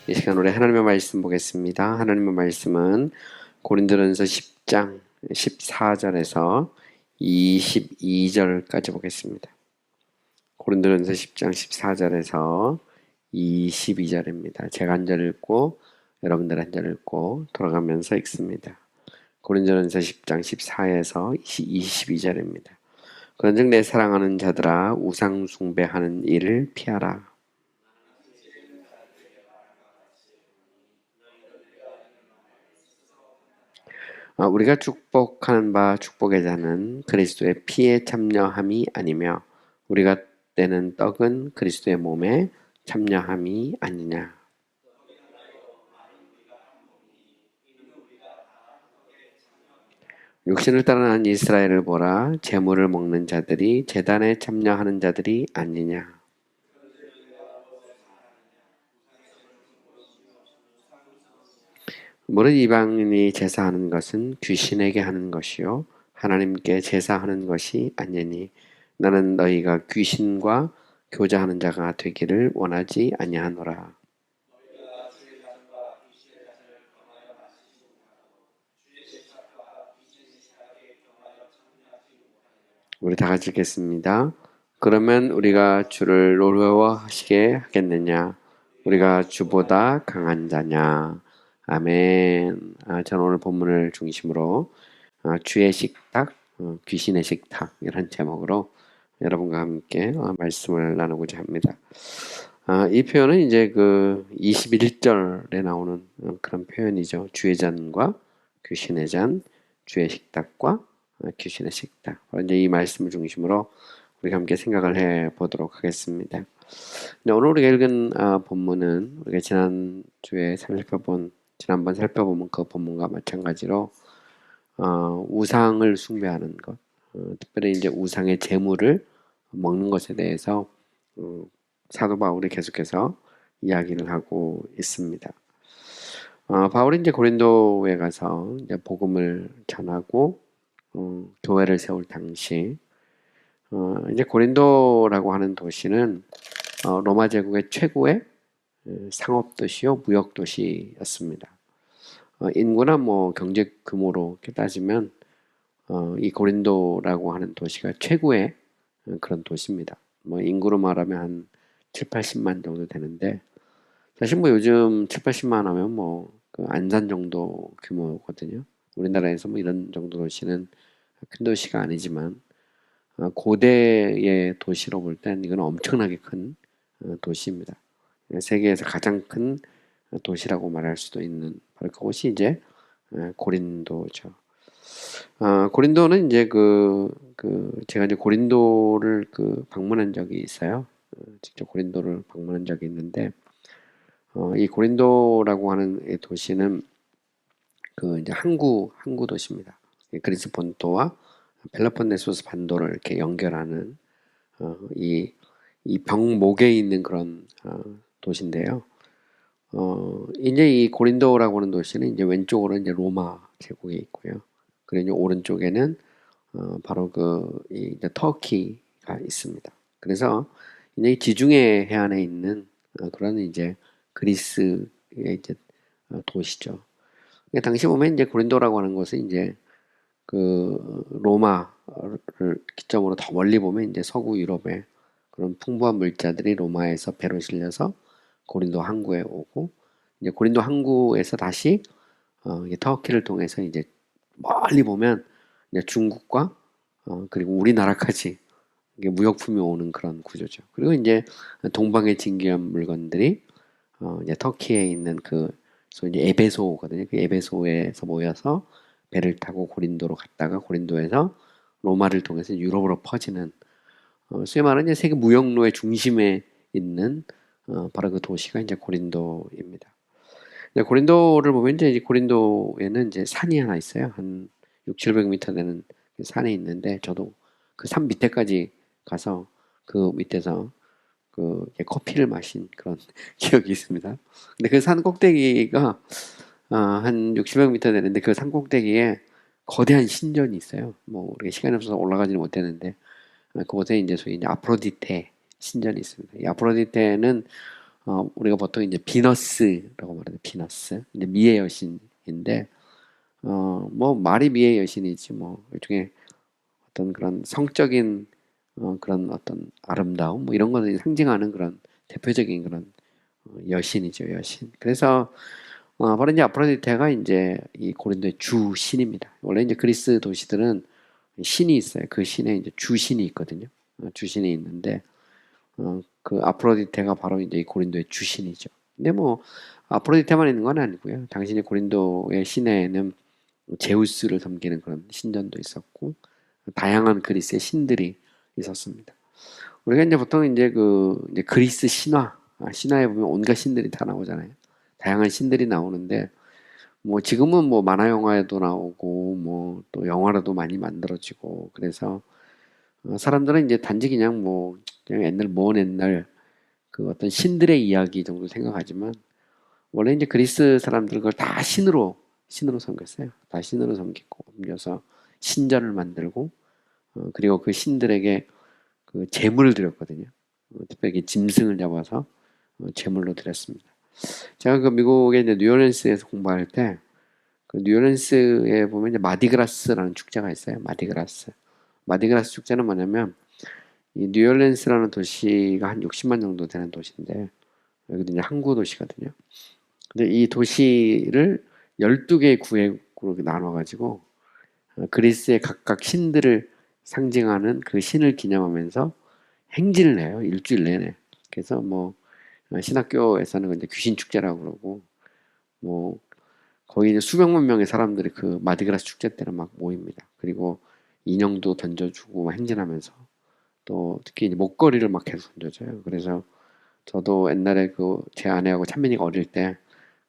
이 시간 우리 하나님의 말씀 보겠습니다. 하나님의 말씀은 고린도전서 10장 14절에서 22절까지 보겠습니다. 고린도전서 10장 14절에서 22절입니다. 제가 한 절 읽고 여러분들 한 절 읽고 돌아가면서 읽습니다. 고린도전서 10장 14에서 22절입니다. 그런즉 내 사랑하는 자들아 우상 숭배하는 일을 피하라. 우리가 축복하는 바 축복의 자는 그리스도의 피에 참여함이 아니며 우리가 떼는 떡은 그리스도의 몸에 참여함이 아니냐. 육신을 따르는 이스라엘을 보라. 제물을 먹는 자들이 제단에 참여하는 자들이 아니냐. 모든 이방인이 제사하는 것은 귀신에게 하는 것이요 하나님께 제사하는 것이 아니니 나는 너희가 귀신과 교제하는 자가 되기를 원하지 아니하노라. 우리 다 같이 읽겠습니다. 그러면 우리가 주를 노려워하시게 하겠느냐? 우리가 주보다 강한 자냐? 아멘. 저는 오늘 본문을 중심으로 주의 식탁, 귀신의 식탁 이런 제목으로 여러분과 함께 말씀을 나누고자 합니다. 이 표현은 이제 그 21절에 나오는 그런 표현이죠. 주의 잔과 귀신의 잔, 주의 식탁과 귀신의 식탁. 이제 이 말씀을 중심으로 우리가 함께 생각을 해 보도록 하겠습니다. 오늘 우리가 읽은 본문은 우리가 지난번 살펴본 그 본문과 마찬가지로 우상을 숭배하는 것, 특별히 이제 우상의 제물을 먹는 것에 대해서 사도 바울이 계속해서 이야기를 하고 있습니다. 바울이 이제 고린도에 가서 이제 복음을 전하고 교회를 세울 당시 이제 고린도라고 하는 도시는 로마 제국의 최고의 상업 도시요 무역 도시였습니다. 인구나 뭐 경제 규모로 따지면 이 고린도라고 하는 도시가 최고의 그런 도시입니다. 뭐 인구로 말하면 한 7, 80만 정도 되는데 사실 뭐 요즘 7, 80만 하면 그 안산 정도 규모거든요. 우리나라에서 뭐 이런 정도 도시는 큰 도시가 아니지만 고대의 도시로 볼 땐 이건 엄청나게 큰 도시입니다. 세계에서 가장 큰 도시라고 말할 수도 있는 바로 그곳이 이제 고린도죠. 고린도는 이제 제가 이제 고린도를 방문한 적이 있어요. 직접 고린도를 방문한 적이 있는데 이 고린도라고 하는 이 도시는 이제 항구 도시입니다. 그리스 본토와 펠로폰네소스 반도를 이렇게 연결하는 이 병목에 있는 그런 도시인데요. 이제 이 고린도라고 하는 도시는 이제 왼쪽으로 이제 로마 제국에 있고요. 그리고 이제 오른쪽에는 바로 이제 터키가 있습니다. 그래서 이제 지중해 해안에 있는 그런 이제 그리스의 이제 도시죠. 당시 보면 이제 고린도라고 하는 것은 이제 로마를 기점으로 더 멀리 보면 이제 서구 유럽의 그런 풍부한 물자들이 로마에서 배로 실려서 고린도 항구에 오고 이제 고린도 항구에서 다시 이제 터키를 통해서 이제 멀리 보면 이제 중국과 그리고 우리나라까지 이게 무역품이 오는 그런 구조죠. 그리고 이제 동방의 진귀한 물건들이 이제 터키에 있는 소위 이제 에베소거든요. 그 에베소에서 모여서 배를 타고 고린도로 갔다가 고린도에서 로마를 통해서 유럽으로 퍼지는 소위 말하는 이제 세계 무역로의 중심에 있는 바로 그 도시가 이제 고린도입니다. 고린도를 보면 이제 고린도에는 이제 산이 하나 있어요. 한 6, 700m 되는 산이 있는데 저도 그 산 밑에까지 가서 그 밑에서 커피를 마신 그런 기억이 있습니다. 근데 그 산 꼭대기가 한 60여 미터 되는데 그 산 꼭대기에 거대한 신전이 있어요. 뭐 우리가 시간이 없어서 올라가지는 못했는데 그곳에 이제 소위 이제 아프로디테 신전이 있습니다. 이 아프로디테는 우리가 보통 이제 비너스라고 말하는 비너스, 이제 미의 여신인데, 뭐 말이 미의 여신이지 뭐 일종의 어떤 그런 성적인 그런 어떤 아름다움 뭐 이런 거를 상징하는 그런 대표적인 그런 여신이죠, 여신. 그래서 바로 이제 아프로디테가 이제 이 고린도의 주 신입니다. 원래 이제 그리스 도시들은 신이 있어요. 그 신에 이제 주신이 있거든요. 주신이 있는데 그 아프로디테가 바로 이제 이 고린도의 주신이죠. 근데 뭐 아프로디테만 있는 건 아니고요. 당신이 고린도의 시내에는 제우스를 섬기는 그런 신전도 있었고 다양한 그리스의 신들이 있었습니다. 우리가 이제 보통 이제 그 이제 그리스 신화, 신화에 보면 온갖 신들이 다 나오잖아요. 다양한 신들이 나오는데 뭐 지금은 뭐 만화 영화에도 나오고 뭐 또 영화로도 많이 만들어지고 그래서 사람들은 이제 단지 그냥 뭐 그냥 옛날 먼 옛날 그 어떤 신들의 이야기 정도 생각하지만 원래 이제 그리스 사람들 그걸 다 신으로 섬겼어요. 다 신으로 섬기고 옮겨서 신전을 만들고 그리고 그 신들에게 그 제물을 드렸거든요. 특별히 짐승을 잡아서 제물로 드렸습니다. 제가 그 미국의 이제 뉴올리언스에서 공부할 때 그 뉴올리언스에 보면 이제 마디그라스라는 축제가 있어요. 마디그라스. 마디그라스 축제는 뭐냐면 이 뉴올리언스라는 도시가 한 60만 정도 되는 도시인데 여기도 이제 항구 도시거든요. 근데 이 도시를 12개의 구역으로 나눠가지고 그리스의 각각 신들을 상징하는 그 신을 기념하면서 행진을 해요. 일주일 내내. 그래서 뭐 신학교에서는 이제 귀신 축제라고 그러고 뭐 거의 이제 수백만 명의 사람들이 그 마디그라스 축제 때는 막 모입니다. 그리고 인형도 던져주고 막 행진하면서 또 특히 이제 목걸이를 막 계속 던져줘요. 그래서 저도 옛날에 그 제 아내하고 찬민이가 어릴 때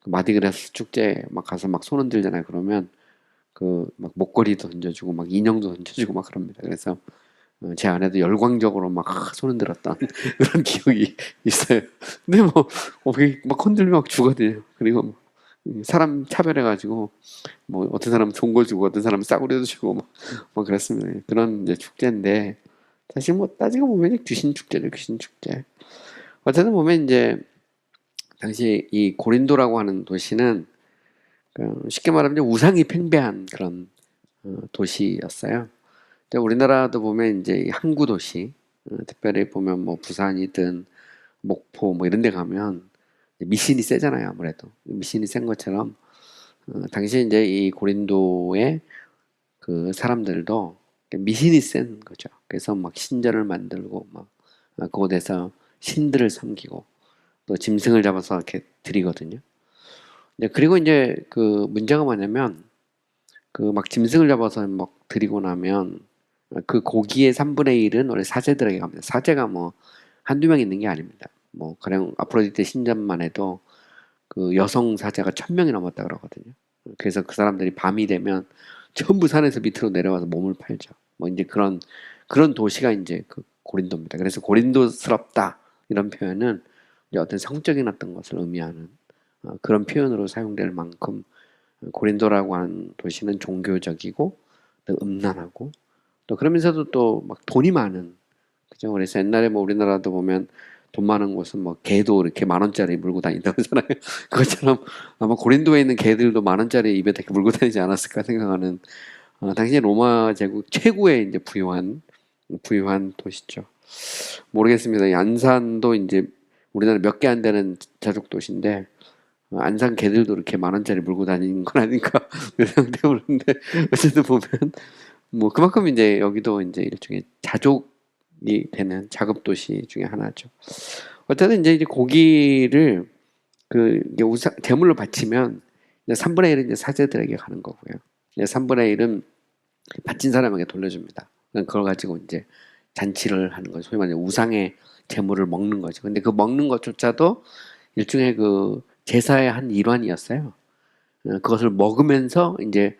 그 마디그라스 축제 막 가서 막 손 흔들잖아요. 그러면 그 막 목걸이도 던져주고 막 인형도 던져주고 막 그럽니다. 그래서 제 아내도 열광적으로 막 손 흔들었던 그런 기억이 있어요. 근데 뭐 그게 막 흔들면 막 주거든요. 그리고 뭐 사람 차별해가지고 뭐 어떤 사람은 좋은 걸 주고 어떤 사람은 싸구려도 주고 뭐 그랬습니다. 그런 이제 축제인데 사실 뭐 따지고 보면 귀신 축제죠, 귀신 축제. 어쨌든 보면 이제 당시 이 고린도라고 하는 도시는 쉽게 말하면 이제 우상이 팽배한 그런 도시였어요. 근데 우리나라도 보면 이제 이 항구 도시, 특별히 보면 뭐 부산이든 목포 뭐 이런 데 가면 미신이 세잖아요, 아무래도. 미신이 센 것처럼 당시 이제 이 고린도의 그 사람들도 미신이 센 거죠. 그래서 막 신전을 만들고 막 그곳에서 신들을 섬기고 또 짐승을 잡아서 이렇게 드리거든요. 그리고 이제 그 문제가 뭐냐면 그 막 짐승을 잡아서 막 드리고 나면 그 고기의 3분의 1은 원래 사제들에게 갑니다. 사제가 뭐 한두 명 있는 게 아닙니다. 뭐 가령 아프로디테 신전만 해도 그 여성 사제가 1,000명이 넘었다 그러거든요. 그래서 그 사람들이 밤이 되면 전부 산에서 밑으로 내려와서 몸을 팔죠. 뭐 이제 그런 도시가 이제 그 고린도입니다. 그래서 고린도스럽다 이런 표현은 이제 어떤 성적인 어떤 것을 의미하는 그런 표현으로 사용될 만큼 고린도라고 하는 도시는 종교적이고 또 음란하고 또 그러면서도 또 막 돈이 많은 그죠? 그래서 옛날에 뭐 우리나라도 보면 돈 많은 곳은 뭐 개도 이렇게 10,000원짜리 물고 다닌다고 하잖아요. 그것처럼 아마 고린도에 있는 개들도 10,000원짜리 입에 이렇게 물고 다니지 않았을까 생각하는 당시 로마 제국 최고의 이제 부유한 도시죠. 모르겠습니다. 이 안산도 이제 우리나라 몇 개 안 되는 자족 도시인데 안산 개들도 이렇게 10,000원짜리 물고 다니는 건 아닌가 이런 생각도 해보는데 어쨌든 보면 뭐 그만큼 이제 여기도 이제 일종의 자족이 되는 자급 도시 중에 하나죠. 어쨌든 이제 고기를 그 이게 우상 제물로 바치면 이제 3분의 1은 이제 사제들에게 가는 거고요. 이제 3분의 1은 바친 사람에게 돌려줍니다. 그걸 가지고 이제 잔치를 하는 거죠. 소위 말하는 우상의 제물을 먹는 거죠. 근데 그 먹는 것조차도 일종의 그 제사의 한 일환이었어요. 그것을 먹으면서 이제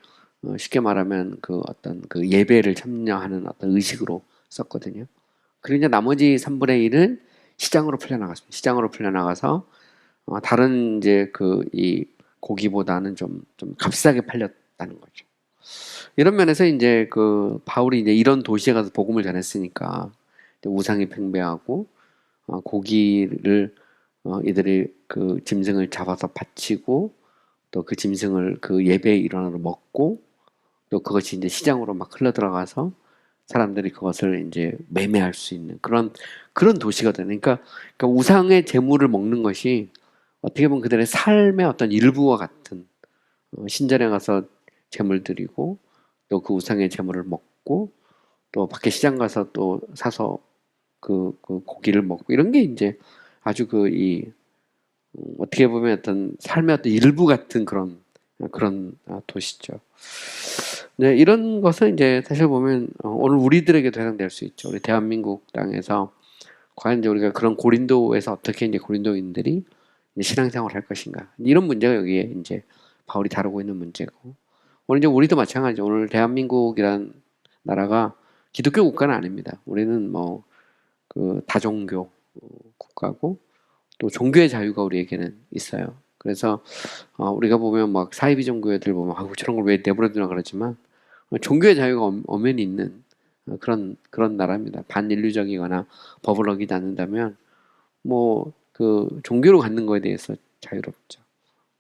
쉽게 말하면 그 어떤 그 예배를 참여하는 어떤 의식으로 썼거든요. 그리고 이제 나머지 3분의 1은 시장으로 풀려나갔습니다. 시장으로 풀려나가서 다른 이제 그 이 고기보다는 좀 값싸게 팔렸다는 거죠. 이런 면에서 이제 그 바울이 이제 이런 도시에 가서 복음을 전했으니까 우상이 팽배하고 고기를 이들이 그 짐승을 잡아서 바치고 또 그 짐승을 그 예배의 일환으로 먹고 또 그것이 이제 시장으로 막 흘러 들어가서 사람들이 그것을 이제 매매할 수 있는 그런 도시거든요. 그러니까 우상의 재물을 먹는 것이 어떻게 보면 그들의 삶의 어떤 일부와 같은 신전에 가서 재물 드리고 또 그 우상의 재물을 먹고 또 밖에 시장 가서 또 사서 그 고기를 먹고 이런 게 이제 아주 어떻게 보면 어떤 삶의 어떤 일부 같은 그런 도시죠. 네, 이런 것은 이제 사실 보면 오늘 우리들에게도 해당될 수 있죠. 우리 대한민국 땅에서 과연 이제 우리가 그런 고린도에서 어떻게 이제 고린도인들이 이제 신앙생활을 할 것인가 이런 문제가 여기에 이제 바울이 다루고 있는 문제고 오늘 이제 우리도 마찬가지. 오늘 대한민국이란 나라가 기독교 국가는 아닙니다. 우리는 뭐 그 다종교 국가고 또 종교의 자유가 우리에게는 있어요. 그래서 우리가 보면 막 사이비 종교애들 보면 저런 걸 왜 내버려두나 그러지만 종교의 자유가 엄연히 있는 그런 나라입니다. 반인류적이거나 법을 어기지 않는다면 뭐 그 종교로 갖는 거에 대해서 자유롭죠.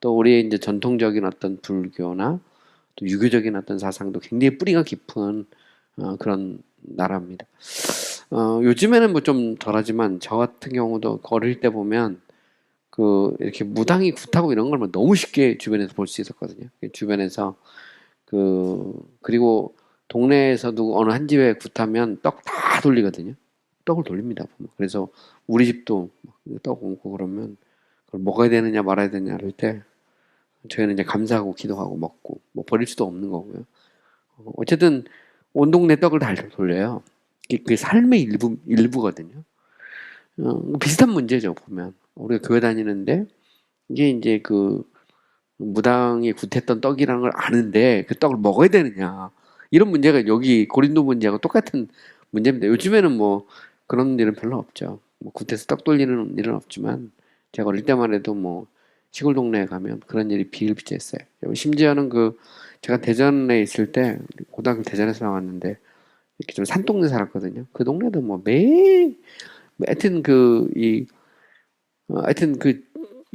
또 우리의 이제 전통적인 어떤 불교나 또 유교적인 어떤 사상도 굉장히 뿌리가 깊은 그런 나라입니다. 요즘에는 뭐 좀 덜하지만 저 같은 경우도 어릴 때 보면 이렇게 무당이 굿하고 이런 걸 너무 쉽게 주변에서 볼 수 있었거든요. 주변에서 그리고 동네에서도 어느 한 집에 굿하면 떡 다 돌리거든요. 떡을 돌립니다. 보면. 그래서 우리 집도 떡 얹고 그러면 그걸 먹어야 되느냐 말아야 되느냐 할 때 저희는 이제 감사하고 기도하고 먹고 뭐 버릴 수도 없는 거고요. 어쨌든 온 동네 떡을 다 돌려요. 그게 삶의 일부거든요. 비슷한 문제죠 보면 우리가 교회 다니는데 이게 이제 무당이 굿했던 떡이라는 걸 아는데 그 떡을 먹어야 되느냐 이런 문제가 여기 고린도 문제하고 똑같은 문제입니다. 요즘에는 뭐 그런 일은 별로 없죠. 뭐 굿해서 떡 돌리는 일은 없지만 제가 어릴 때만 해도 뭐 시골 동네에 가면 그런 일이 비일비재했어요. 심지어는 제가 대전에 있을 때 고등학교 대전에서 나왔는데 이렇게 좀 산동네 살았거든요. 그 동네도 뭐 매일 하여튼 하여튼 그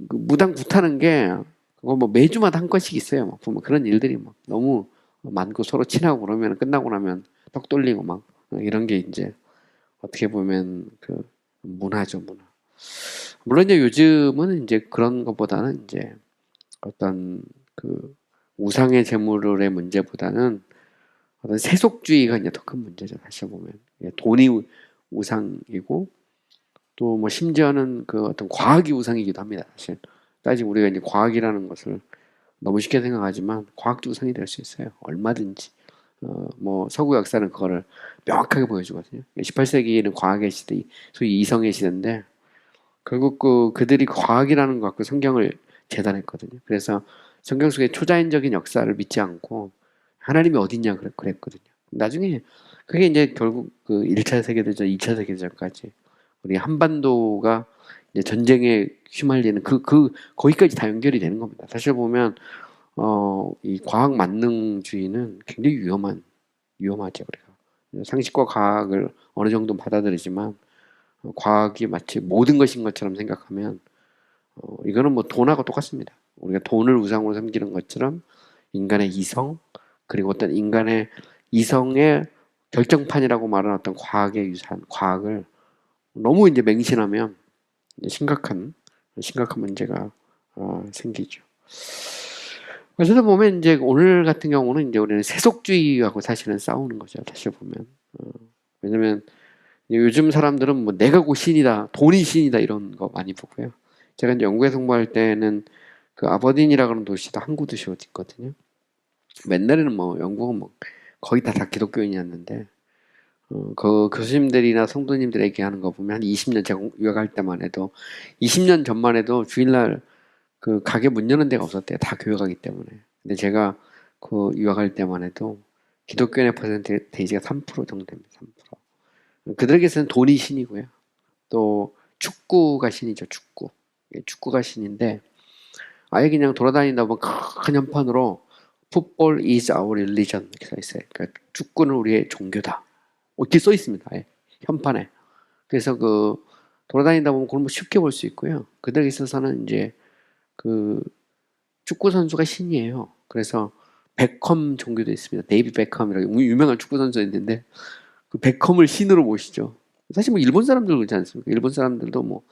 무당 굿하는 게 그거 뭐 매주마다 한 건씩 있어요. 막 보면 그런 일들이 막 너무 많고 서로 친하고 그러면 끝나고 나면 떡 돌리고 막 이런 게 이제 어떻게 보면 문화죠, 문화. 물론 이제 요즘은 이제 그런 것보다는 이제 어떤 우상의 재물의 문제보다는 어떤 세속주의가 이제 더 큰 문제죠. 사실 보면 돈이 우상이고 또 뭐 심지어는 어떤 과학이 우상이기도 합니다. 사실 따지고 우리가 이제 과학이라는 것을 너무 쉽게 생각하지만 과학도 우상이 될 수 있어요. 얼마든지. 뭐 서구 역사는 그거를 명확하게 보여주거든요. 18세기에는 과학의 시대, 소위 이성의 시대인데 결국 그들이 과학이라는 것 갖고 성경을 재단했거든요. 그래서 성경 속의 초자연적인 역사를 믿지 않고 하나님이 어딨냐 그랬거든요. 나중에 그게 이제 결국 1차 세계대전, 2차 세계대전까지 우리 한반도가 이제 전쟁에 휘말리는 거기까지 다 연결이 되는 겁니다. 사실 보면 이 과학 만능주의는 굉장히 위험하죠, 우리가. 상식과 과학을 어느 정도 받아들이지만 과학이 마치 모든 것인 것처럼 생각하면 이거는 뭐 돈하고 똑같습니다. 우리가 돈을 우상으로 섬기는 것처럼 인간의 이성 그리고 어떤 인간의 이성의 결정판이라고 말하는 어떤 과학의 유산, 과학을 너무 이제 맹신하면 심각한 문제가 생기죠. 그래서 보면 이제 오늘 같은 경우는 이제 우리는 세속주의하고 사실은 싸우는 거죠. 사실 보면 왜냐면 요즘 사람들은 뭐 내가 곧 신이다, 돈이 신이다 이런 거 많이 보고요. 제가 이제 영국에 공부할 때는 아버딘이라 그러는 도시도 항구 도시거든요. 옛날에는 뭐 영국은 뭐 거의 다 기독교인이었는데 그 교수님들이나 성도님들 얘기하는 거 보면 한 20년 제가 유학할 때만 해도 20년 전만 해도 주일날 가게 문 여는 데가 없었대요. 다 교회 가기 때문에. 근데 제가 유학할 때만 해도 기독교인의 퍼센테이지가 3% 정도 됩니다. 3%. 그들에게서는 돈이 신이고요. 또 축구가 신이죠. 축구가 신인데 아예 그냥 돌아다니다 보면 큰 현판으로 Football is our religion 이렇게 써 있어요. 그러니까 축구는 우리의 종교다. 어떻게 써 있습니다. 아예 현판에. 그래서 돌아다니다 보면 그걸 뭐 쉽게 볼 수 있고요. 그들에게 있어서는 이제 그 축구 선수가 신이에요. 그래서 베컴 종교도 있습니다. 데이비 베컴이라고 유명한 축구 선수가 있는데 그 베컴을 신으로 모시죠. 사실 뭐 일본 사람들 그렇지 않습니까? 일본 사람들도 뭐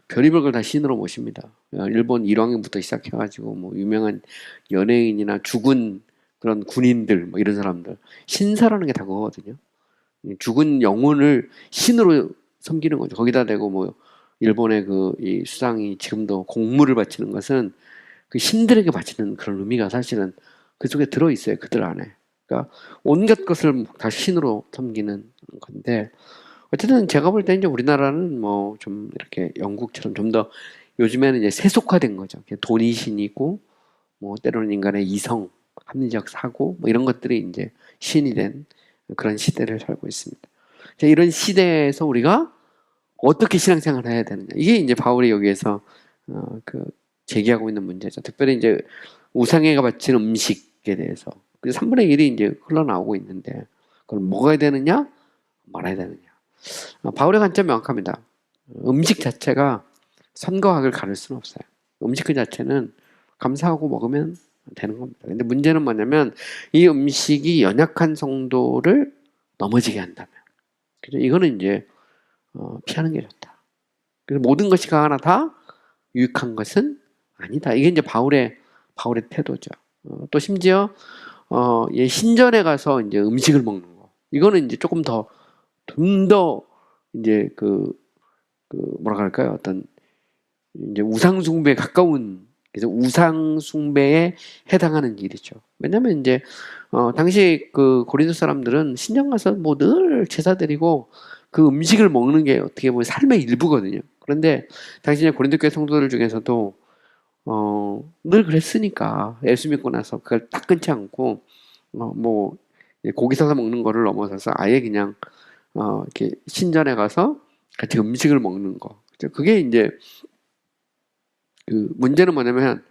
별의별 걸 다 신으로 모십니다. 일본 일왕부터 시작해가지고 뭐 유명한 연예인이나 죽은 그런 군인들 뭐 이런 사람들 신사라는 게 다 그거거든요. 죽은 영혼을 신으로 섬기는 거죠. 거기다 대고 뭐 일본의 그 이 수상이 지금도 공물을 바치는 것은 그 신들에게 바치는 그런 의미가 사실은 그 속에 들어 있어요. 그들 안에. 그러니까 온갖 것을 다 신으로 섬기는 건데 어쨌든 제가 볼 때 이제 우리나라는 뭐 좀 이렇게 영국처럼 좀 더 요즘에는 이제 세속화된 거죠. 돈이 신이고 뭐 때로는 인간의 이성, 합리적 사고 뭐 이런 것들이 이제 신이 된 그런 시대를 살고 있습니다. 자, 이런 시대에서 우리가 어떻게 신앙생활을 해야 되느냐. 이게 이제 바울이 여기에서 그 제기하고 있는 문제죠. 특별히 이제 우상에게 바친 음식에 대해서 3분의 1이 이제 흘러나오고 있는데 그걸 먹어야 되느냐 말아야 되느냐. 바울의 관점이 명확합니다. 음식 자체가 선과 악을 가릴 수는 없어요. 음식 그 자체는 감사하고 먹으면 되는 겁니다. 근데 문제는 뭐냐면 이 음식이 연약한 성도를 넘어지게 한다면, 그죠? 이거는 이제 피하는 게 좋다. 그래서 모든 것이 하나 다 유익한 것은 아니다. 이게 이제 바울의 태도죠. 또 심지어 신전에 가서 이제 음식을 먹는 거. 이거는 이제 조금 좀 더 이제 뭐라 할까요? 어떤 이제 우상 숭배에 가까운, 그래서 우상 숭배에 해당하는 일이죠. 왜냐면 이제 당시 그 고린도 사람들은 신장 가서 뭐 늘 제사 드리고 그 음식을 먹는 게 어떻게 보면 삶의 일부거든요. 그런데 당시 고린도 교회 성도들 중에서도 늘 그랬으니까 예수 믿고 나서 그걸 딱 끊지 않고 뭐 고기 사서 먹는 거를 넘어서서 아예 그냥 이렇게 신전에 가서 같이 음식을 먹는 거. 그게 이제 그 문제는 뭐냐면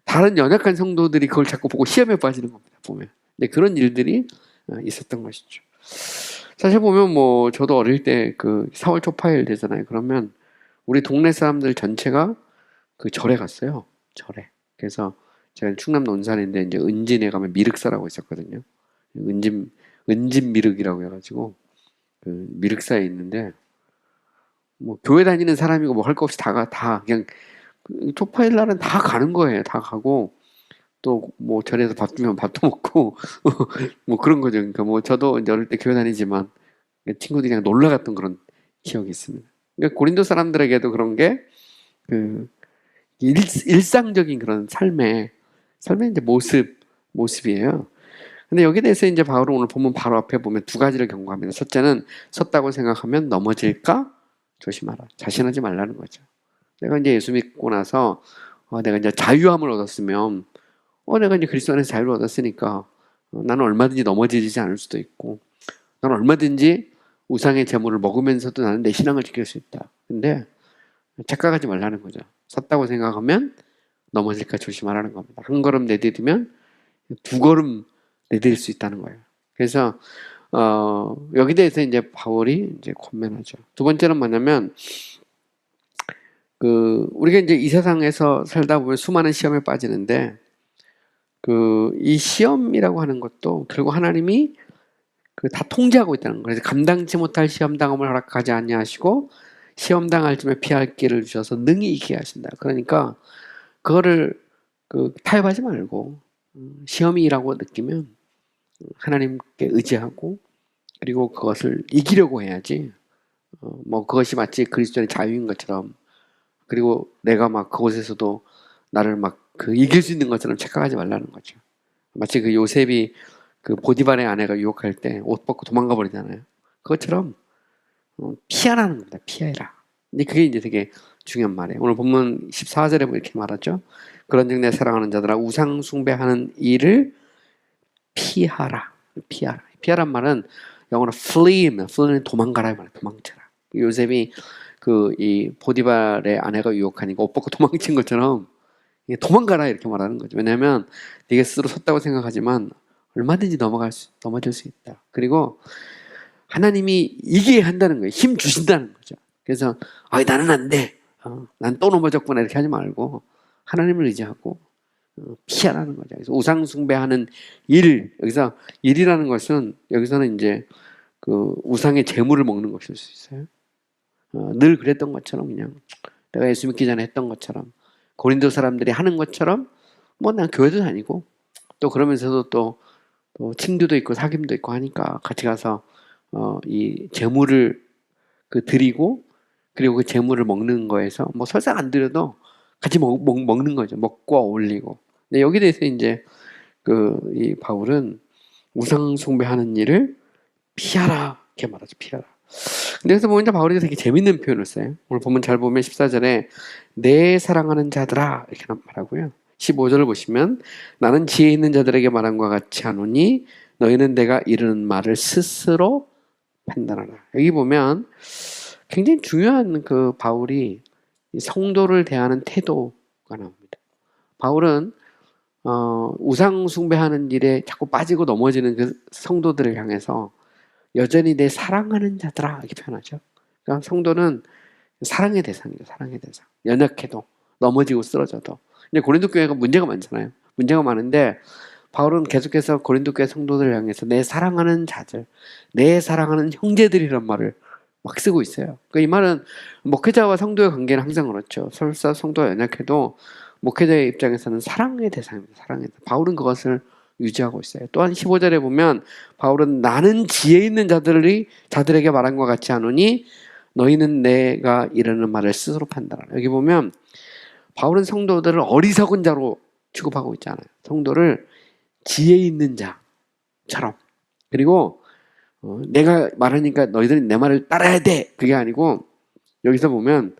다른 연약한 성도들이 그걸 자꾸 보고 시험에 빠지는 겁니다. 보면. 근데 그런 일들이 있었던 것이죠. 사실 보면 뭐 저도 어릴 때 그 4월 초파일 되잖아요. 그러면 우리 동네 사람들 전체가 그 절에 갔어요. 절에. 그래서 제가 충남 논산인데 이제 은진에 가면 미륵사라고 있었거든요. 은진 미륵이라고 해가지고 그 미륵사에 있는데 뭐 교회 다니는 사람이고 뭐 할 거 없이 다 그냥 초파일 날은 다 가는 거예요. 다 가고 또 뭐 절에서 밥 주면 밥도 먹고 뭐 그런 거죠. 그러니까 뭐 저도 이제 어릴 때 교회 다니지만 친구들이 그냥 놀러 갔던 그런 기억이 있습니다. 그러니까 고린도 사람들에게도 그런 게 그 일상적인 그런 삶의 이제 모습이에요. 근데 여기에 대해서 이제 바울은 오늘 보면 바로 앞에 보면 두 가지를 경고합니다. 첫째는 섰다고 생각하면 넘어질까 조심하라. 자신하지 말라는 거죠. 내가 이제 예수 믿고 나서 내가 이제 자유함을 얻었으면 내가 이제 그리스도 안에서 자유를 얻었으니까 나는 얼마든지 넘어지지 않을 수도 있고 나는 얼마든지 우상의 제물을 먹으면서도 나는 내 신앙을 지킬 수 있다. 근데 착각하지 말라는 거죠. 섰다고 생각하면 넘어질까 조심하라는 겁니다. 한 걸음 내디디면 두 걸음 내딜 수 있다는 거예요. 그래서 여기 대해서 이제 바울이 이제 권면하죠. 두 번째는 뭐냐면 우리가 이제 이 세상에서 살다 보면 수많은 시험에 빠지는데 이 시험이라고 하는 것도 결국 하나님이 다 통제하고 있다는 거예요. 그래서 감당치 못할 시험 당함을 허락하지 아니하시고 시험 당할 쯤에 피할 길을 주셔서 능히 이기게 하신다. 그러니까 그거를 타협하지 말고 시험이라고 느끼면 하나님께 의지하고 그리고 그것을 이기려고 해야지. 뭐 그것이 마치 그리스도의 자유인 것처럼 그리고 내가 막 그곳에서도 나를 막 이길 수 있는 것처럼 착각하지 말라는 거죠. 마치 요셉이 보디발의 아내가 유혹할 때 옷 벗고 도망가 버리잖아요. 그것처럼 피하라는 겁니다. 피해라. 근데 그게 이제 되게 중요한 말이에요. 오늘 본문 14절에 뭐 이렇게 말하죠. 그런즉 내 사랑하는 자들아 우상 숭배하는 일을 피하라. 피하란 말은 영어로 flee는 도망가라 말이에요. 도망쳐라. 요셉이 이 보디발의 아내가 유혹하니까 옷 벗고 도망친 것처럼 도망가라 이렇게 말하는 거죠. 왜냐하면 네가 스스로 섰다고 생각하지만 얼마든지 넘어질 수 있다. 그리고 하나님이 이기게 한다는 거예요. 힘 주신다는 거죠. 그래서 나는 안 돼. 난 또 넘어졌구나 이렇게 하지 말고 하나님을 의지하고 피하라는 거죠. 그래서 우상 숭배하는 일, 여기서 일이라는 것은 여기서는 이제 그 우상의 재물을 먹는 것일 수 있어요. 늘 그랬던 것처럼 그냥 내가 예수 믿기 전에 했던 것처럼 고린도 사람들이 하는 것처럼 뭐 난 교회도 다니고 또 그러면서도 또 친교도 있고 사귐도 있고 하니까 같이 가서 이 재물을 드리고 그리고 그 재물을 먹는 거에서 뭐 설사 안 드려도 같이 먹는 거죠. 먹고 어울리고. 근데 여기에 대해서 이제 이 바울은 우상 숭배하는 일을 피하라 이렇게 말하죠. 피하라. 근데 여기서 보면 바울이 되게 재밌는 표현을 써요. 오늘 보면 잘 보면 14절에 내 사랑하는 자들아 이렇게 말하고요. 15절을 보시면 나는 지혜 있는 자들에게 말한 것과 같이 하노니 너희는 내가 이르는 말을 스스로 판단하라. 여기 보면 굉장히 중요한 바울이 성도를 대하는 태도가 나옵니다. 바울은 우상 숭배하는 일에 자꾸 빠지고 넘어지는 그 성도들을 향해서 여전히 내 사랑하는 자들아 이렇게 표현하죠. 그러니까 성도는 사랑의 대상이죠. 사랑의 대상. 연약해도 넘어지고 쓰러져도. 근데 고린도 교회가 문제가 많잖아요. 문제가 많은데 바울은 계속해서 고린도 교회 성도들을 향해서 내 사랑하는 자들, 내 사랑하는 형제들이란 말을 막 쓰고 있어요. 그러니까 이 말은 목회자와 성도의 관계는 항상 그렇죠. 설사 성도가 연약해도 목회자의 입장에서는 사랑의 대상입니다. 사랑의 대상. 바울은 그것을 유지하고 있어요. 또한 15절에 보면 바울은 나는 지혜 있는 자들에게 말한 것 같이 하노니 너희는 내가 이르는 말을 스스로 판단하라. 여기 보면 바울은 성도들을 어리석은 자로 취급하고 있잖아요. 성도를 지혜 있는 자처럼. 그리고 내가 말하니까 너희들은 내 말을 따라야 돼. 그게 아니고 여기서 보면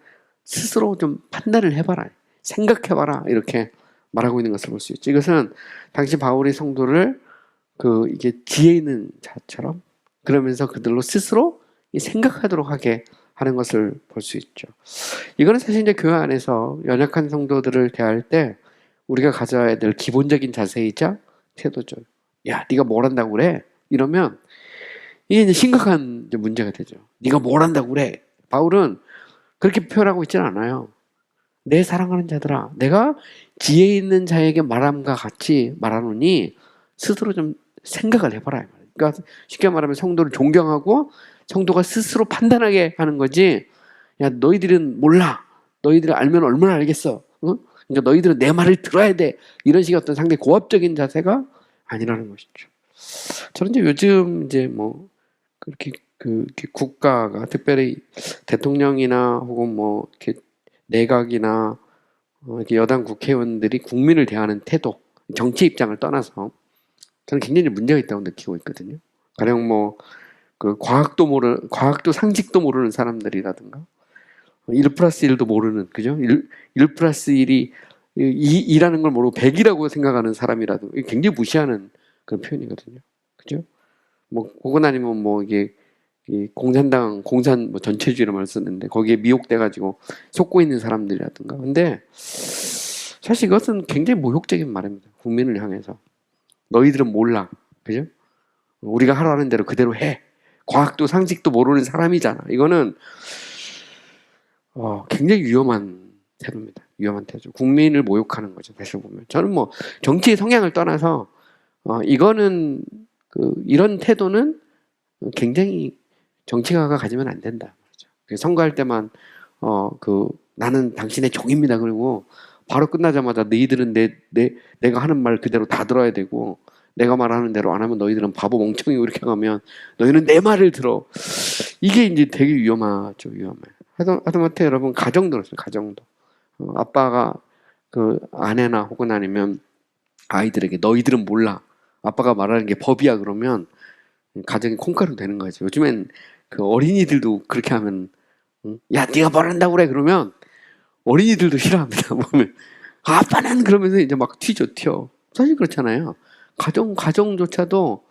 스스로 좀 판단을 해봐라. 생각해봐라. 이렇게 말하고 있는 것을 볼 수 있죠. 이것은 당시 바울이 성도를 이게 지혜 있는 자처럼 그러면서 그들로 스스로 생각하도록 하게 하는 것을 볼 수 있죠. 이거는 사실 이제 교회 안에서 연약한 성도들을 대할 때 우리가 가져야 될 기본적인 자세이자 태도죠. 야, 네가 뭘 한다고 그래? 이러면 이게 이제 심각한 문제가 되죠. 네가 뭘 한다고 그래? 바울은 그렇게 표현하고 있지는 않아요. 내 사랑하는 자들아, 내가 지혜 있는 자에게 말함과 같이 말하노니 스스로 좀 생각을 해봐라. 그러니까 쉽게 말하면 성도를 존경하고 성도가 스스로 판단하게 하는 거지. 야, 너희들은 몰라. 너희들 알면 얼마나 알겠어. 응? 그러니까 너희들은 내 말을 들어야 돼. 이런 식의 어떤 상당히 고압적인 자세가 아니라는 것이죠. 저는 이제 요즘 이제 뭐 그렇게 국가가 특별히 대통령이나 혹은 뭐 이렇게 내각이나 이렇게 여당 국회의원들이 국민을 대하는 태도, 정치 입장을 떠나서 저는 굉장히 문제가 있다고 느끼고 있거든요. 가령 뭐 과학도 상식도 모르는 사람들이라든가 1 플러스 1도 모르는, 그죠? 1 플러스 1이 2라는 걸 모르고 100이라고 생각하는 사람이라도 굉장히 무시하는 그런 표현이거든요. 그죠? 뭐 혹은 아니면 뭐 이게 공산 뭐 전체주의로 말 쓰는데 거기에 미혹돼가지고 속고 있는 사람들이라든가. 근데 사실 이것은 굉장히 모욕적인 말입니다. 국민을 향해서. 너희들은 몰라. 그죠? 우리가 하라는 대로 그대로 해. 과학도 상식도 모르는 사람이잖아. 이거는 굉장히 위험한 태도입니다. 위험한 태도. 국민을 모욕하는 거죠. 사실 보면. 저는 뭐 정치의 성향을 떠나서 이거는 이런 태도는 굉장히 정치가가 가지면 안 된다. 선거할 때만 나는 당신의 종입니다. 그리고 바로 끝나자마자 너희들은 내가 하는 말 그대로 다 들어야 되고 내가 말하는 대로 안 하면 너희들은 바보 멍청이고 이렇게 가면 너희는 내 말을 들어. 이게 이제 되게 위험하죠. 위험해. 하다못해 여러분 가정도 그렇습니다. 가정도. 아빠가 아내나 혹은 아니면 아이들에게 너희들은 몰라. 아빠가 말하는 게 법이야 그러면 가정이 콩가루 되는 거죠. 요즘엔 어린이들도 그렇게 하면 야 네가 뭘 한다고 그래 그러면 어린이들도 싫어합니다. 보면 아빠는 그러면서 이제 막 튀어. 사실 그렇잖아요. 가정조차도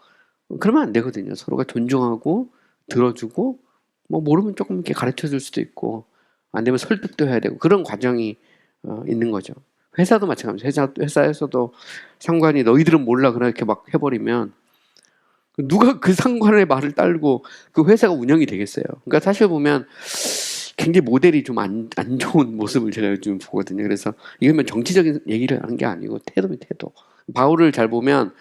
그러면 안 되거든요. 서로가 존중하고 들어주고 뭐 모르면 조금 이렇게 가르쳐 줄 수도 있고 안 되면 설득도 해야 되고 그런 과정이 있는 거죠. 회사도 마찬가지입니다. 회사에서도 상관이 너희들은 몰라 그렇게 막 해버리면 누가 그 상관의 말을 따르고 그 회사가 운영이 되겠어요. 그러니까 사실 보면 굉장히 모델이 좀 안 좋은 모습을 제가 요즘 보거든요. 그래서 이거면 정치적인 얘기를 하는 게 아니고 태도면 태도. 바울을 잘 보면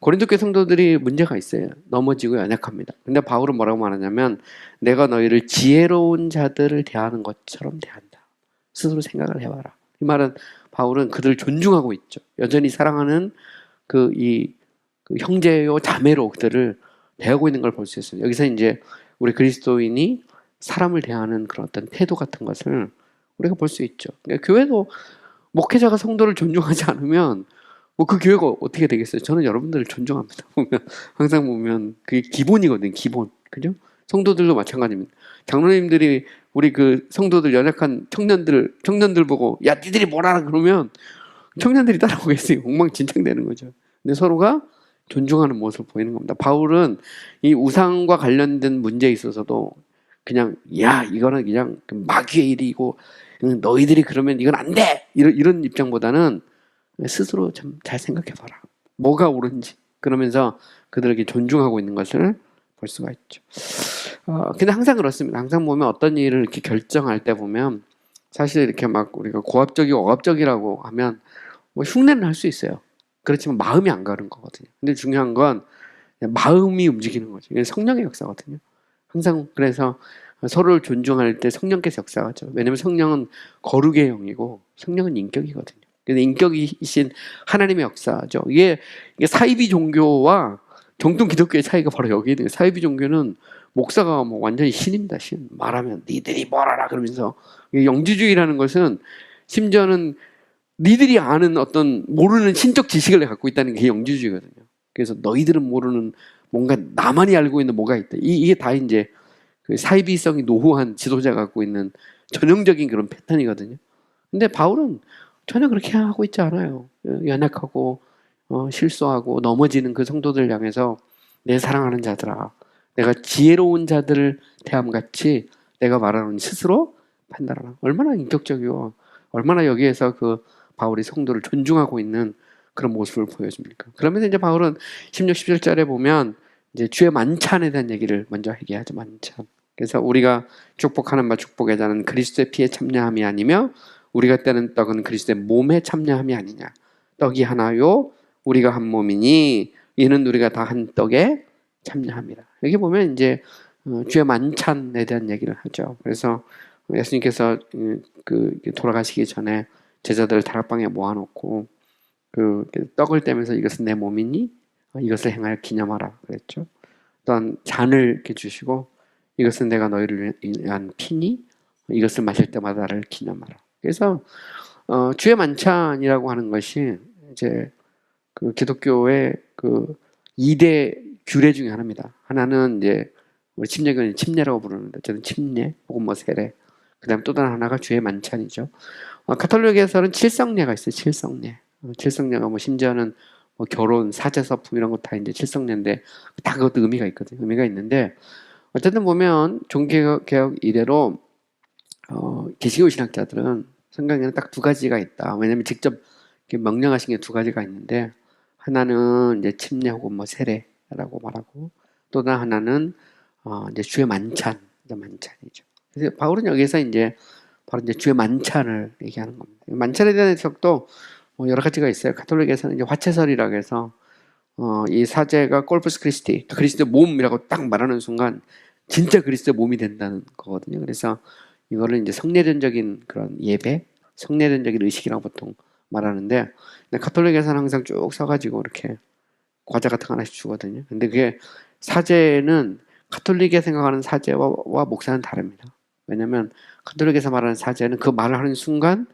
고린도 교회 성도들이 문제가 있어요. 넘어지고 연약합니다. 근데 바울은 뭐라고 말하냐면 내가 너희를 지혜로운 자들을 대하는 것처럼 대한다. 스스로 생각을 해봐라. 이 말은 바울은 그들을 존중하고 있죠. 여전히 사랑하는 그 형제요 자매로 그들을 대하고 있는 걸 볼 수 있어요. 여기서 이제 우리 그리스도인이 사람을 대하는 그런 어떤 태도 같은 것을 우리가 볼 수 있죠. 그러니까 교회도 목회자가 성도를 존중하지 않으면 뭐 그 교회가 어떻게 되겠어요? 저는 여러분들을 존중합니다. 보면 항상 보면 그게 기본이거든요. 기본. 그죠? 성도들도 마찬가지입니다. 장로님들이 우리 그 성도들 연약한 청년들 보고 야 니들이 뭐라 그러면 청년들이 따라오겠어요. 엉망진창되는 거죠. 근데 서로가 존중하는 모습을 보이는 겁니다. 바울은 이 우상과 관련된 문제에 있어서도 그냥 야 이거는 그냥 마귀의 일이고 너희들이 그러면 이건 안 돼! 이런 입장보다는 스스로 좀 잘 생각해봐라. 뭐가 옳은지. 그러면서 그들에게 존중하고 있는 것을 볼 수가 있죠. 근데 항상 그렇습니다. 항상 보면 어떤 일을 이렇게 결정할 때 보면 사실 이렇게 막 우리가 고압적이고 억압적이라고 하면 뭐 흉내는 할 수 있어요. 그렇지만 마음이 안 가는 거거든요. 근데 중요한 건 마음이 움직이는 거죠. 이게 성령의 역사거든요. 항상 그래서 서로를 존중할 때 성령께서 역사하죠. 왜냐하면 성령은 거룩의 영이고 성령은 인격이거든요. 근데 인격이신 하나님의 역사죠. 이게 사이비 종교와 정통 기독교의 차이가 바로 여기에 있는 거예요. 사이비 종교는 목사가 뭐 완전히 신입니다. 신. 말하면 니들이 뭘 알아 그러면서 영지주의라는 것은 심지어는 니들이 아는 어떤 모르는 신적 지식을 갖고 있다는 게 영지주의거든요. 그래서 너희들은 모르는 뭔가 나만이 알고 있는 뭐가 있다. 이게 다 이제 그 사이비성이 노후한 지도자가 갖고 있는 전형적인 그런 패턴이거든요. 근데 바울은 전혀 그렇게 하고 있지 않아요. 연약하고 실수하고 넘어지는 그 성도들 향해서 내 사랑하는 자들아, 내가 지혜로운 자들을 대함같이 내가 말하는 스스로 판단하라. 얼마나 인격적이고 얼마나 여기에서 그 바울이 성도를 존중하고 있는 그런 모습을 보여줍니까? 그러면서 이제 바울은 16, 17절에 보면 이제 주의 만찬에 대한 얘기를 먼저 얘기하죠. 만찬. 그래서 우리가 축복하는 바 축복의 자는 그리스도의 피에 참여함이 아니며 우리가 떼는 떡은 그리스도의 몸에 참여함이 아니냐. 떡이 하나요 우리가 한 몸이니 이는 우리가 다 한 떡에 참여합니다. 여기 보면 이제 주의 만찬에 대한 얘기를 하죠. 그래서 예수님께서 돌아가시기 전에 제자들을 다락방에 모아놓고 그 떡을 떼면서 이것은 내 몸이니 이것을 행하여 기념하라 그랬죠. 또한 잔을 이렇게 주시고 이것은 내가 너희를 위한 피니 이것을 마실 때마다 나를 기념하라. 그래서 주의 만찬이라고 하는 것이 이제 그 기독교의 그 2대 규례 중에 하나입니다. 하나는 이제 우리 침례교는 침례라고 부르는데 저는 침례 혹은 뭐 세례. 그다음 또 다른 하나가 주의 만찬이죠. 가톨릭에서는 칠성례가 있어요. 칠성례. 칠성례가 뭐 심지어는 뭐 결혼, 사제서품 이런 거 다 이제 칠성례인데 다 그것도 의미가 있거든요. 의미가 있는데 어쨌든 보면 종교개혁 이래로 개신교 신학자들은 성경에는 딱 두 가지가 있다. 왜냐하면 직접 명령하신 게 두 가지가 있는데 하나는 이제 침례 혹은 뭐 세례라고 말하고 또 다른 하나는 이제 주의 만찬, 만찬이죠. 그래서 바울은 여기서 이제 바로 이제 주의 만찬을 얘기하는 겁니다. 만찬에 대한 해석도 여러 가지가 있어요. 가톨릭에서는 이제 화채설이라고 해서 이 사제가 corpus Christi, 그리스도의 몸이라고 딱 말하는 순간 진짜 그리스도의 몸이 된다는 거거든요. 그래서 이거를 이제 성례전적인 그런 예배, 성례전적인 의식이라고 보통 말하는데 가톨릭에서는 항상 쭉 서가지고 이렇게 과자 같은 거 하나씩 주거든요. 근데 그게 사제는 가톨릭에 생각하는 사제와 목사는 다릅니다. 왜냐하면 가톨릭에서 말하는 사제는 그 말을 하는 순간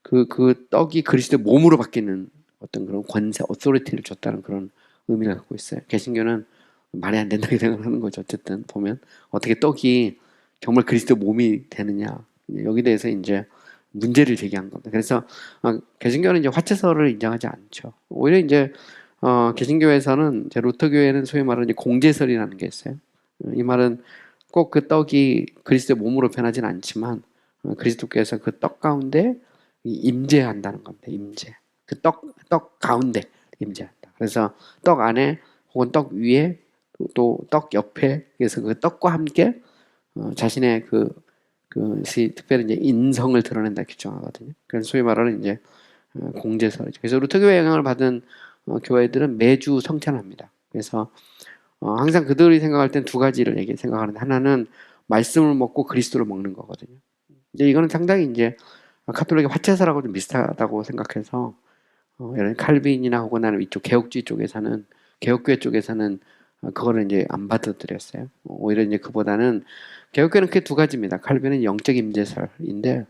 그 떡이 그리스도의 몸으로 바뀌는 어떤 그런 권세, 어토리티를 줬다는 그런 의미를 갖고 있어요. 개신교는 말이 안 된다고 생각하는 거죠. 어쨌든 보면 어떻게 떡이 정말 그리스도의 몸이 되느냐 여기 대해서 이제 문제를 제기한 겁니다. 그래서 개신교는 이제 화채설을 인정하지 않죠. 오히려 이제 개신교에서는 이제 루터교회는 소위 말하는 공제설이라는 게 있어요. 이 말은 꼭 그 떡이 그리스도의 몸으로 변하진 않지만 그리스도께서 그 떡 가운데 임재한다는 겁니다. 임재. 그 떡 가운데 임재한다. 그래서 떡 안에 혹은 떡 위에 또 떡 옆에 그래서 그 떡과 함께 자신의 그 그것이 특별히 이제 인성을 드러낸다 규정하거든요. 그래서 소위 말하는 이제 공제설이죠. 그래서 루터교회 영향을 받은 교회들은 매주 성찬합니다. 그래서 항상 그들이 생각할 땐 두 가지를 생각하는데, 하나는 말씀을 먹고 그리스도를 먹는 거거든요. 이제 이거는 상당히 이제 카톨릭의 화채설하고 좀 비슷하다고 생각해서 예를 들어 칼빈이나 혹은 나는 이쪽 개혁주의 쪽에서는, 개혁교회 쪽에서는 그거를 이제 안 받아들였어요. 오히려 이제 그보다는 개혁교회는 크게 두 가지입니다. 칼빈은 영적 임재설인데,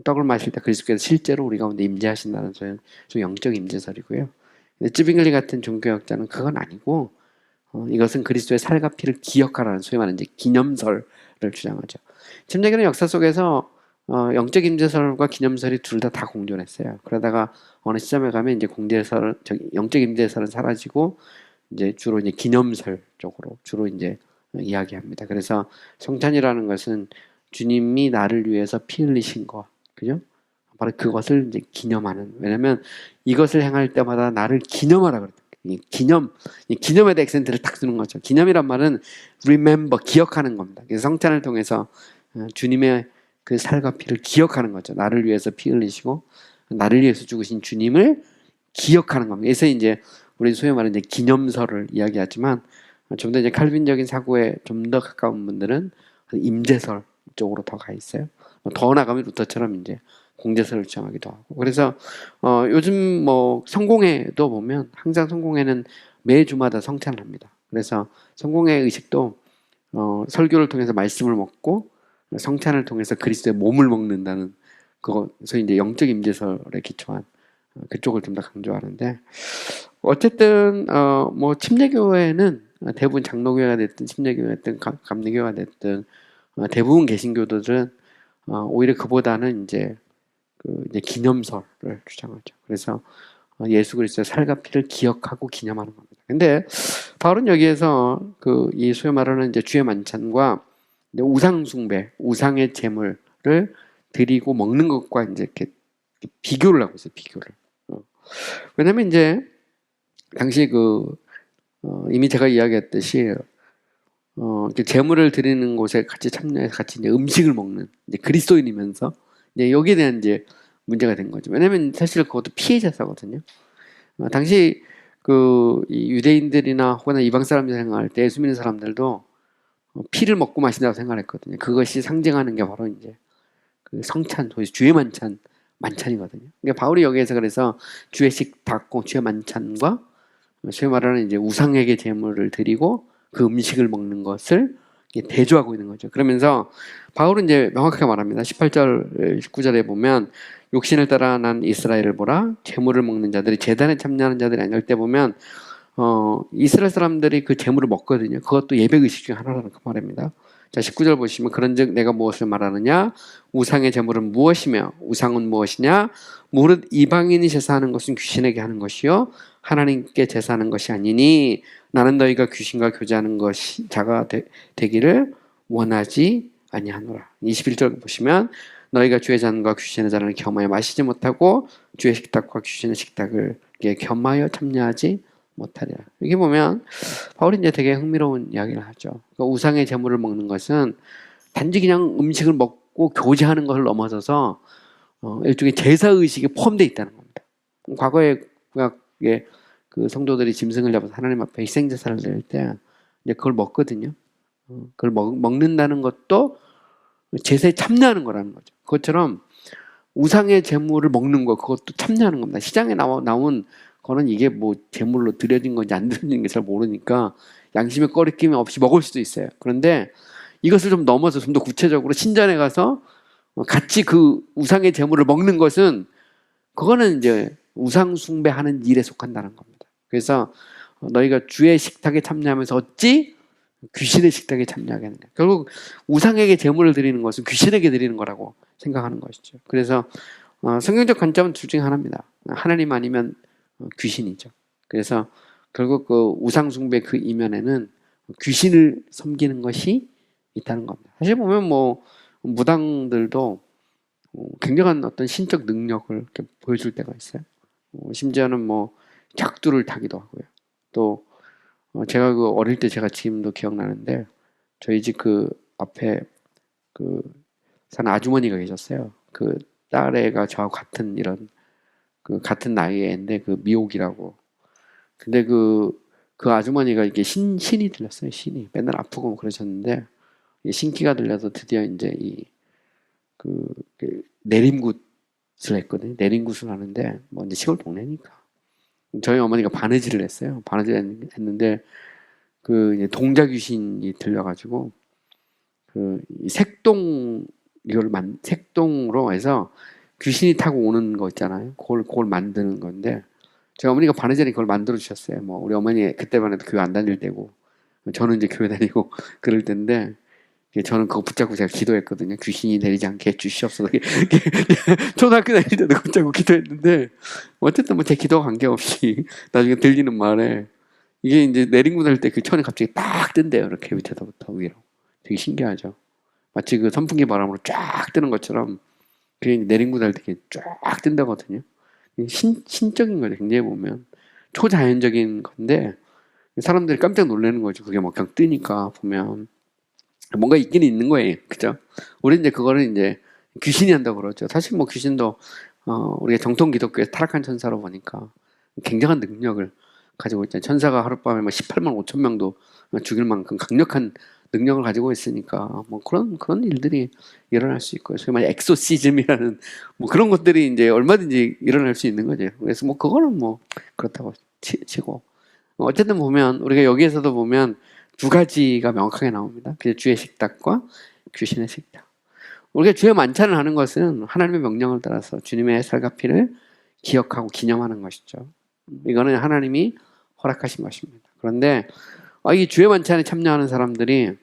떡을 마실 때 그리스도께서 실제로 우리 가운데 임재하신다는 소리는 좀 영적 임재설이고요. 찌빙글리 같은 종교학자는 그건 아니고 이것은 그리스도의 살과 피를 기억하라는, 소위 말하는 이제 기념설을 주장하죠. 침례교는 역사 속에서 영적 임재설과 기념설이 둘 다 공존했어요. 그러다가 어느 시점에 가면 이제 영적 임재설은 사라지고 이제 주로 이제 기념설 쪽으로 주로 이제 이야기합니다. 그래서 성찬이라는 것은 주님이 나를 위해서 피 흘리신 거, 그죠? 바로 그것을 이제 기념하는. 왜냐면 이것을 행할 때마다 나를 기념하라 그랬다. 이 기념에다 액센트를 딱 두는 거죠. 기념이란 말은 remember, 기억하는 겁니다. 그래서 성찬을 통해서 주님의 그 살과 피를 기억하는 거죠. 나를 위해서 피 흘리시고 나를 위해서 죽으신 주님을 기억하는 겁니다. 그래서 이제 우리 소위 말하는 이제 기념설을 이야기하지만, 좀 더 이제 칼빈적인 사고에 좀 더 가까운 분들은 임재설 쪽으로 더 가 있어요. 더 나가면 루터처럼 이제 공제설을 주장하기도 하고. 그래서 요즘 뭐 성공회도 보면 항상 성공회는 매 주마다 성찬을 합니다. 그래서 성공회 의식도 설교를 통해서 말씀을 먹고 성찬을 통해서 그리스도의 몸을 먹는다는, 그거 소위 이제 영적 임재설에 기초한 그쪽을 좀 더 강조하는데, 어쨌든 뭐 침례교회는 대부분 장로교회가 됐든 침례교회가 됐든 감리교회가 됐든 대부분 개신교도들은 오히려 그보다는 이제 이제 기념설을 주장하죠. 그래서 예수 그리스도의 살과 피를 기억하고 기념하는 겁니다. 근데 바울은 여기에서 이 소위 말하는 이제 주의 만찬과 이제 우상 숭배, 우상의 제물을 드리고 먹는 것과 이제 이렇게 비교를 하고 있어요. 비교를. 왜냐면 이제 당시 이미 제가 이야기했듯이 제물을 드리는 곳에 같이 참여해서 같이 이제 음식을 먹는 이제 그리스도인이면서 이제 여기에 대한 이제 문제가 된 거죠. 왜냐면 사실 그것도 피해 제사거든요. 당시 이 유대인들이나 혹은 이방 사람들 생각할 때 예수 믿는 사람들도 피를 먹고 마신다고 생각했거든요. 그것이 상징하는 게 바로 이제 그 성찬, 주의 만찬이거든요. 그러니까 바울이 여기에서 그래서 주의 식탁과 주의 만찬과 소위 말하는 이제 우상에게 제물을 드리고 그 음식을 먹는 것을 대조하고 있는 거죠. 그러면서 바울은 이제 명확하게 말합니다. 18절, 19절에 보면 육신을 따라 난 이스라엘을 보라, 제물을 먹는 자들이 제단에 참여하는 자들이 아닐 때 보면 이스라엘 사람들이 그 제물을 먹거든요. 그것도 예배의식 중 하나라는 그 말입니다. 자, 19절 보시면 그런즉 내가 무엇을 말하느냐? 우상의 제물은 무엇이며 우상은 무엇이냐? 무릇 이방인이 제사하는 것은 귀신에게 하는 것이요 하나님께 제사하는 것이 아니니 나는 너희가 귀신과 교제하는 것이 자가 되기를 원하지 아니하노라. 21절 보시면 너희가 주의 잔과 귀신의 잔을 겸하여 마시지 못하고 주의 식탁과 귀신의 식탁을 겸하여 참여하지 못하리라. 여기 보면 바울이 이제 되게 흥미로운 이야기를 하죠. 그러니까 우상의 제물을 먹는 것은 단지 그냥 음식을 먹고 교제하는 것을 넘어서서 일종의 제사 의식이 포함되어 있다는 겁니다. 과거에 구약의 그 성도들이 짐승을 잡아서 하나님 앞에 희생 제사를 드릴 때 이제 그걸 먹거든요. 그걸 먹는다는 것도 제사에 참여하는 거라는 거죠. 그것처럼 우상의 제물을 먹는 거, 그것도 참여하는 겁니다. 시장에 나온 거는 이게 뭐 제물로 드려진 건지 안 드려진 게 잘 모르니까 양심의 꺼리낌 없이 먹을 수도 있어요. 그런데 이것을 좀 넘어서 좀 더 구체적으로 신전에 가서 같이 그 우상의 제물을 먹는 것은, 그거는 이제 우상 숭배하는 일에 속한다는 겁니다. 그래서 너희가 주의 식탁에 참여하면서 어찌 귀신의 식탁에 참여하게 하느냐. 결국 우상에게 제물을 드리는 것은 귀신에게 드리는 거라고 생각하는 것이죠. 그래서 성경적 관점은 둘 중에 하나입니다. 하나님 아니면 귀신이죠. 그래서 결국 그 우상 숭배 그 이면에는 귀신을 섬기는 것이 있다는 겁니다. 사실 보면 뭐 무당들도 굉장한 어떤 신적 능력을 이렇게 보여줄 때가 있어요. 심지어는 뭐 격두를 타기도 하고요. 또 제가 어릴 때 제가 지금도 기억나는데 저희 집 그 앞에 그 사는 아주머니가 계셨어요. 그 딸애가 저하고 같은 이런 그 같은 나이의 애인데 그 미옥이라고. 근데 그 아주머니가 이게 신이 들렸어요. 신이 맨날 아프고 뭐 그러셨는데 신기가 들려서 드디어 이제 그 내림굿을 했거든요. 내림굿을 하는데 뭐 이제 시골 동네니까 저희 어머니가 바느질을 했어요. 바느질 했는데 그 이제 동자 귀신이 들려가지고 이 색동 색동으로 해서 귀신이 타고 오는 거 있잖아요. 그걸 만드는 건데 저희 어머니가 바느질이 그걸 만들어 주셨어요. 뭐 우리 어머니 그때만 해도 교회 안 다닐 때고 저는 이제 교회 다니고 그럴 때인데 저는 그거 붙잡고 제가 기도했거든요. 귀신이 내리지 않게 해주시옵소서. 초등학교 다닐 때도 붙잡고 기도했는데 어쨌든 뭐 제 기도와 관계없이 나중에 들리는 말에 이게 이제 내린구 할 때 그 천이 갑자기 딱 뜬대요. 이렇게 밑에서부터 위로. 되게 신기하죠. 마치 그 선풍기 바람으로 쫙 뜨는 것처럼 그게 내린구 할 때 쫙 뜬다거든요. 신적인 거죠. 굉장히 보면 초자연적인 건데 사람들이 깜짝 놀라는 거죠. 그게 막 그냥 뜨니까 보면 뭔가 있긴 있는 거예요. 그죠? 우리 이제 그거를 이제 귀신이 한다고 그러죠. 사실 뭐 귀신도 우리가 정통 기독교의 타락한 천사로 보니까 굉장한 능력을 가지고 있잖아요. 천사가 하룻밤에 뭐 18만 5천 명도 죽일 만큼 강력한 능력을 가지고 있으니까 뭐 그런 일들이 일어날 수 있고요. 소위 말해 엑소시즘이라는 뭐 그런 것들이 이제 얼마든지 일어날 수 있는 거죠. 그래서 뭐 그거는 뭐 그렇다고 치고 어쨌든 보면 우리가 여기에서도 보면 두 가지가 명확하게 나옵니다. 그게 주의 식탁과 귀신의 식탁. 우리가 주의 만찬을 하는 것은 하나님의 명령을 따라서 주님의 살과 피를 기억하고 기념하는 것이죠. 이거는 하나님이 허락하신 것입니다. 그런데 이 주의 만찬에 참여하는 사람들이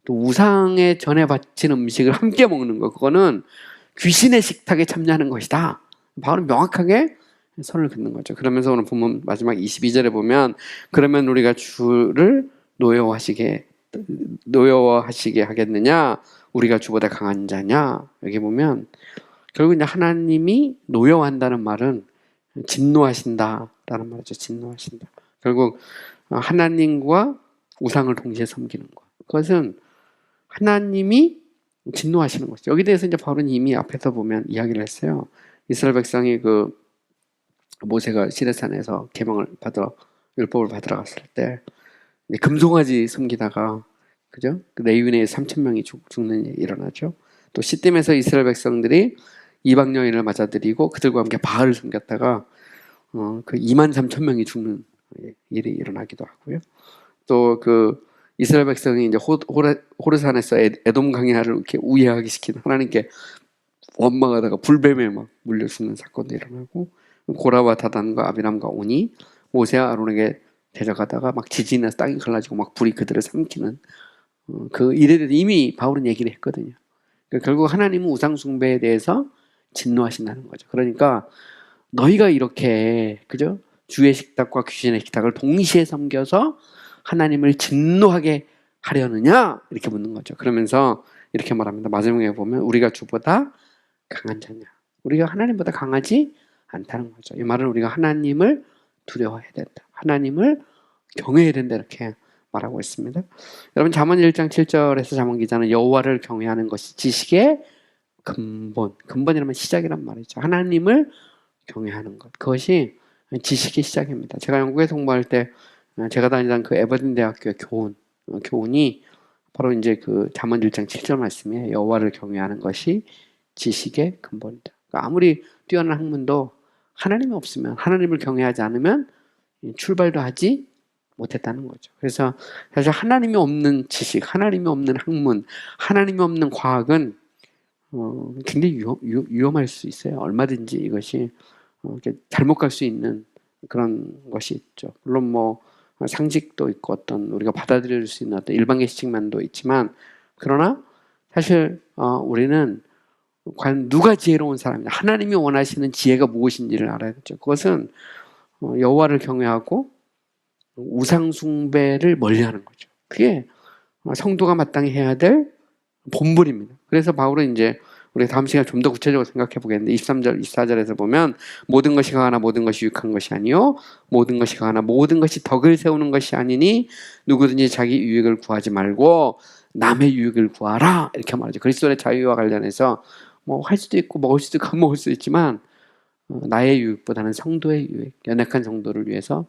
또 우상에 전에 바친 음식을 함께 먹는 것, 그거는 귀신의 식탁에 참여하는 것이다. 바로 명확하게 선을 긋는 거죠. 그러면서 오늘 본문 마지막 22절에 보면 그러면 우리가 주를 노여워하시게 하겠느냐? 우리가 주보다 강한 자냐? 여기 보면 결국 이제 하나님이 노여워한다는 말은 진노하신다라는 말이죠. 진노하신다. 결국 하나님과 우상을 동시에 섬기는 것. 그것은 하나님이 진노하시는 것이죠. 여기 대해서 이제 바울은 이미 앞에서 보면 이야기를 했어요. 이스라엘 백성이 그 모세가 시내산에서 계명을 받아 율법을 받으러 갔을 때 금송아지 섬기다가 그죠? 레위인의 3,000명이 죽는 일이 일어나죠. 또 시딤에서 이스라엘 백성들이 이방 여인을 맞아들이고 그들과 함께 바알을 섬겼다가 그 23,000명이 죽는 일이 일어나기도 하고요. 또 그 이스라엘 백성이 이제 호르산에서 에돔 강야를 이렇게 우회하게 시킨 하나님께 원망하다가 불뱀에 막 물려 죽는 사건도 일어나고 고라와 다단과 아비람과 온이 모세와 아론에게 데려가다가 막 지진이 나서 땅이 갈라지고 막 불이 그들을 삼키는 그 일에 대해서 이미 바울은 얘기를 했거든요. 그러니까 결국 하나님은 우상 숭배에 대해서 진노하신다는 거죠. 그러니까 너희가 이렇게 그죠? 주의 식탁과 귀신의 식탁을 동시에 섬겨서 하나님을 진노하게 하려느냐? 이렇게 묻는 거죠. 그러면서 이렇게 말합니다. 마지막에 보면 우리가 주보다 강한 자냐? 우리가 하나님보다 강하지 않다는 거죠. 이 말은 우리가 하나님을 두려워해야 된다. 하나님을 경외해야 된다. 이렇게 말하고 있습니다. 여러분 잠언 1장 7절에서 잠언 기자는 여호와를 경외하는 것이 지식의 근본이라면 시작이란 말이죠. 하나님을 경외하는 것. 그것이 지식의 시작입니다. 제가 영국에서 공부할 때 제가 다니던 그 에버딘 대학교의 교훈이 바로 이제 그 잠언 1장 7절 말씀이에요. 여호와를 경외하는 것이 지식의 근본이다. 그러니까 아무리 뛰어난 학문도 하나님이 없으면, 하나님을 경외하지 않으면 출발도 하지 못했다는 거죠. 그래서 사실 하나님이 없는 지식, 하나님이 없는 학문, 하나님이 없는 과학은 굉장히 위험할 수 있어요. 얼마든지 이것이 잘못 갈 수 있는 그런 것이 있죠. 물론 뭐 상식도 있고 어떤 우리가 받아들일 수 있는 어떤 일반계 시책만도 있지만 그러나 사실 우리는 과연 누가 지혜로운 사람이냐, 하나님이 원하시는 지혜가 무엇인지를 알아야 되죠. 그것은 여호와를 경외하고 우상 숭배를 멀리하는 거죠. 그게 성도가 마땅히 해야 될 본분입니다. 그래서 바울은 이제 우리 다음 시간 좀 더 구체적으로 생각해 보겠는데 23절, 24절에서 보면 모든 것이 강하나 모든 것이 유익한 것이 아니요 모든 것이 강하나 모든 것이 덕을 세우는 것이 아니니 누구든지 자기 유익을 구하지 말고 남의 유익을 구하라 이렇게 말하죠. 그리스도의 자유와 관련해서 뭐 할 수도 있고 먹을 수도 있고 안 먹을 수도 있지만 나의 유익보다는 성도의 유익, 연약한 성도를 위해서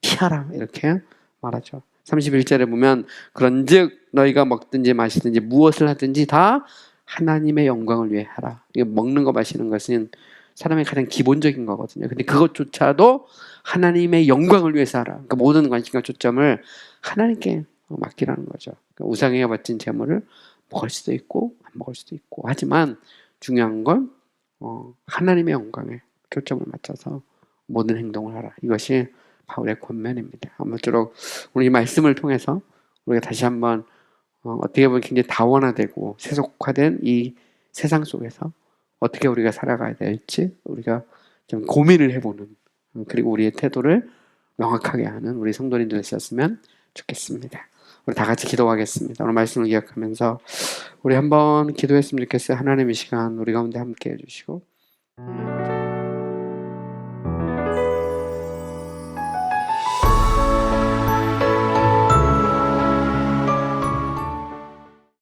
피하라 이렇게 말하죠. 31절에 보면 그런즉 너희가 먹든지 마시든지 무엇을 하든지 다 하나님의 영광을 위해 하라. 이게 먹는 거 마시는 것은 사람의 가장 기본적인 거거든요. 근데 그것조차도 하나님의 영광을 위해서 하라. 그러니까 모든 관심과 초점을 하나님께 맡기라는 거죠. 그러니까 우상에 바친 재물을 먹을 수도 있고 안 먹을 수도 있고 하지만 중요한 건 하나님의 영광에 초점을 맞춰서 모든 행동을 하라. 이것이 바울의 권면입니다. 아무쪼록 오늘 이 말씀을 통해서 우리가 다시 한번 어떻게 보면 굉장히 다원화되고 세속화된 이 세상 속에서 어떻게 우리가 살아가야 될지 우리가 좀 고민을 해보는 그리고 우리의 태도를 명확하게 하는 우리 성도님들 되셨으면 좋겠습니다. 우리 다 같이 기도하겠습니다. 오늘 말씀을 기억하면서 우리 한번 기도했으면 좋겠어요. 하나님의 시간 우리 가운데 함께 해주시고